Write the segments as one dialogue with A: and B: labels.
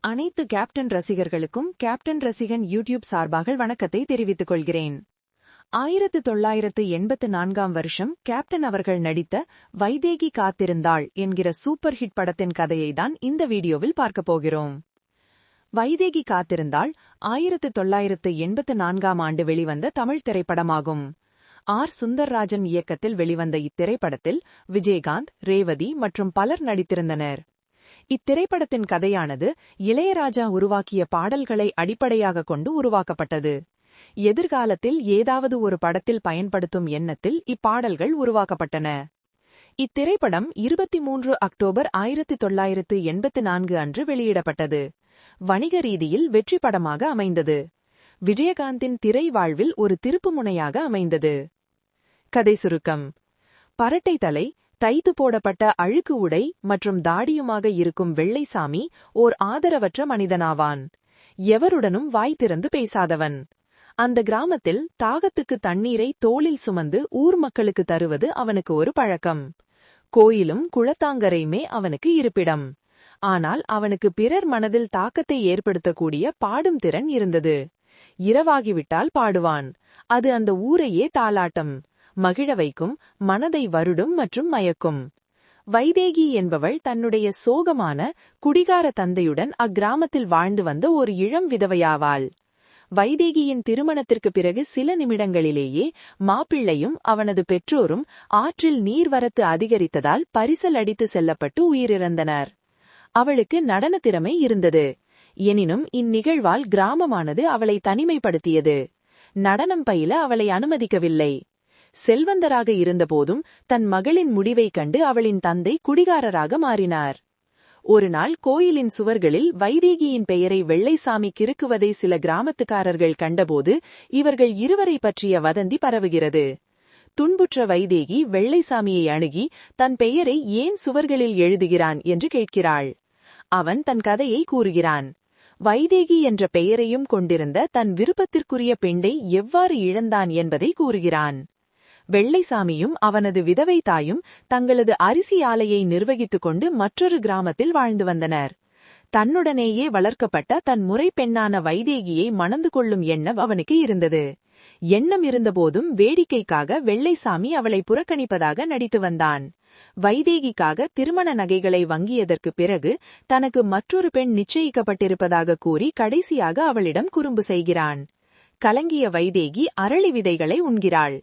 A: அனைத்து கேப்டன் ரசிகர்களுக்கும் கேப்டன் ரசிகன் யூடியூப் சார்பாக வணக்கத்தை தெரிவித்துக் கொள்கிறேன். 1984 வருஷம் கேப்டன் அவர்கள் நடித்த வைதேகி காத்திருந்தாள் என்கிற சூப்பர் ஹிட் படத்தின் கதையை தான் இந்த வீடியோவில் பார்க்கப் போகிறோம். வைதேகி காத்திருந்தாள் 1984 ஆண்டு வெளிவந்த தமிழ் திரைப்படமாகும். ஆர். சுந்தர்ராஜன் இயக்கத்தில் வெளிவந்த இத்திரைப்படத்தில் விஜயகாந்த், ரேவதி மற்றும் பலர் நடித்திருந்தனர். இத்திரைப்படத்தின் கதையானது இளையராஜா உருவாக்கிய பாடல்களை அடிப்படையாக கொண்டு உருவாக்கப்பட்டது. எதிர்காலத்தில் ஏதாவது ஒரு படத்தில் பயன்படுத்தும் எண்ணத்தில் இப்பாடல்கள் உருவாக்கப்பட்டன. இத்திரைப்படம் 23 அக்டோபர் 1984 அன்று வெளியிடப்பட்டது. வணிக ரீதியில் வெற்றி படமாக அமைந்தது. விஜயகாந்தின் திரை வாழ்வில் ஒரு திருப்புமுனையாக அமைந்தது. கதை சுருக்கம்: பரட்டை தலை, தைத்து போடப்பட்ட அழுக்கு உடை மற்றும் தாடியுமாக இருக்கும் வெள்ளைசாமி ஓர் ஆதரவற்ற மனிதனாவான். எவருடனும் வாய் திறந்து பேசாதவன். அந்த கிராமத்தில் தாகத்துக்கு தண்ணீரை தோளில் சுமந்து ஊர் மக்களுக்கு தருவது அவனுக்கு ஒரு பழக்கம். கோயிலும் குளத்தாங்கரையுமே அவனுக்கு இருப்பிடம். ஆனால் அவனுக்கு பிறர் மனதில் தாக்கத்தை ஏற்படுத்தக்கூடிய பாடும் திறன் இருந்தது. இரவாகிவிட்டால் பாடுவான். அது அந்த ஊரையே தாலாட்டம் மகிழ வைக்கும், மனதை வருடும் மற்றும் மயக்கும். வைதேகி என்பவள் தன்னுடைய சோகமான குடிகார தந்தையுடன் அக்கிராமத்தில் வாழ்ந்து வந்த ஒரு இளம் விதவையாவாள். வைதேகியின் திருமணத்திற்கு பிறகு சில நிமிடங்களிலேயே மாப்பிள்ளையும் அவனது பெற்றோரும் ஆற்றில் நீர்வரத்து அதிகரித்ததால் பரிசல் அடித்து செல்லப்பட்டு உயிரிழந்தனர். அவளுக்கு நடன திறமை இருந்தது. எனினும் இந்நிகழ்வால் கிராமமானது அவளை தனிமைப்படுத்தியது. நடனம் பயில அவளை அனுமதிக்கவில்லை. செல்வந்தராக இருந்தபோதும் தன் மகளின் முடிவைக் கண்டு அவளின் தந்தை குடிகாரராக மாறினார். ஒருநாள் கோயிலின் சுவர்களில் வைதேகியின் பெயரை வெள்ளைசாமி கிறுக்குவதை சில கிராமத்துக்காரர்கள் கண்டபோது இவர்கள் இருவரை பற்றிய வதந்தி பரவுகிறது. துன்புற்ற வைதேகி வெள்ளைசாமியை அணுகி தன் பெயரை ஏன் சுவர்களில் எழுதுகிறான் என்று கேட்கிறாள். அவன் தன் கதையை கூறுகிறான். வைதேகி என்ற பெயரையும் கொண்டிருந்த தன் விருப்பத்திற்குரிய பெண்ணை எவ்வாறு இழந்தான் என்பதை கூறுகிறான். வெள்ளைசாமியும் அவனது விதவை தாயும் தங்களது அரிசி ஆலையை நிர்வகித்துக் கொண்டு மற்றொரு கிராமத்தில் வாழ்ந்து வந்தனர். தன்னுடனேயே வளர்க்கப்பட்ட தன் முறை பெண்ணான வைதேகியை மணந்து கொள்ளும் எண்ணம் அவனுக்கு இருந்தது. எண்ணம் இருந்தபோதும் வேடிக்கைக்காக வெள்ளைசாமி அவளை புறக்கணிப்பதாக நடித்து வந்தான். வைதேகிக்காக திருமண நகைகளை வாங்கியதற்கு பிறகு தனக்கு மற்றொரு பெண் நிச்சயிக்கப்பட்டிருப்பதாக கூறி கடைசியாக அவளிடம் குறும்பு செய்கிறான். கலங்கிய வைதேகி அரளி விதைகளை உண்கிறாள்.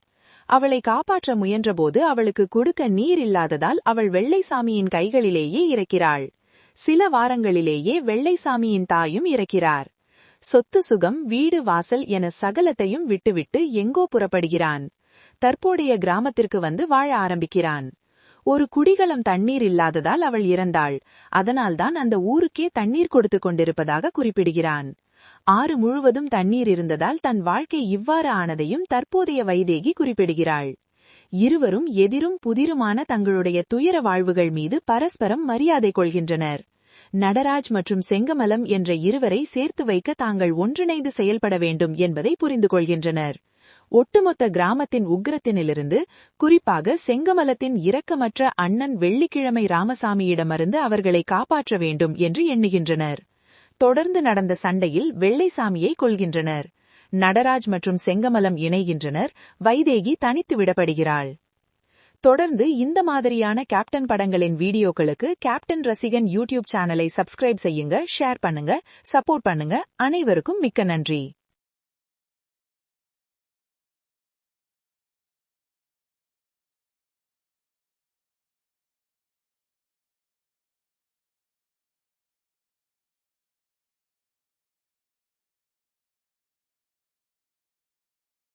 A: அவளை காப்பாற்ற முயன்றபோது அவளுக்கு கொடுக்க நீர் இல்லாததால் அவள் வெள்ளைசாமியின் கைகளிலேயே இறக்கிறாள். சில வாரங்களிலேயே வெள்ளைசாமியின் தாயும் இறக்கிறார். சொத்து சுகம், வீடு வாசல் என சகலத்தையும் விட்டுவிட்டு எங்கோ புறப்படுகிறான். தற்போதைய கிராமத்திற்கு வந்து வாழ ஆரம்பிக்கிறான். ஒரு குடிகளம் தண்ணீர் இல்லாததால் அவள் இறந்தாள். அதனால்தான் அந்த ஊருக்கே தண்ணீர் கொடுத்து கொண்டிருப்பதாக குறிப்பிடுகிறான். ஆறு முழுவதும் தண்ணீர் இருந்ததால் தன் வாழ்க்கை இவ்வாறு ஆனதையும் தற்போதைய வைதேகி குறிப்பிடுகிறாள். இருவரும் எதிரும் புதிருமான தங்களுடைய துயர வாழ்வுகள் மீது பரஸ்பரம் மரியாதை கொள்கின்றனர். நடராஜ் மற்றும் செங்கமலம் என்ற இருவரை சேர்த்து வைக்க தாங்கள் ஒன்றிணைந்து செயல்பட வேண்டும் என்பதை புரிந்து கொள்கின்றனர். ஒட்டுமொத்த கிராமத்தின் உக்கிரத்தினிலிருந்து, குறிப்பாக செங்கமலத்தின் இரக்கமற்ற அண்ணன் வெள்ளிக்கிழமை ராமசாமியிடமிருந்து அவர்களை காப்பாற்ற வேண்டும் என்று எண்ணுகின்றனர். தொடர்ந்து நடந்த சண்டையில் வெள்ளைசாமியை கொல்கின்றனர். நடராஜ் மற்றும் செங்கமலம் இணைகின்றனர். வைதேகி தனித்து விடப்படுகிறாள். தொடர்ந்து இந்த மாதிரியான கேப்டன் படங்களின் வீடியோக்களுக்கு கேப்டன் ரசிகன் யூடியூப் சேனலை சப்ஸ்கிரைப் செய்யுங்க, ஷேர் பண்ணுங்க, சப்போர்ட் பண்ணுங்க. அனைவருக்கும் மிக்க நன்றி.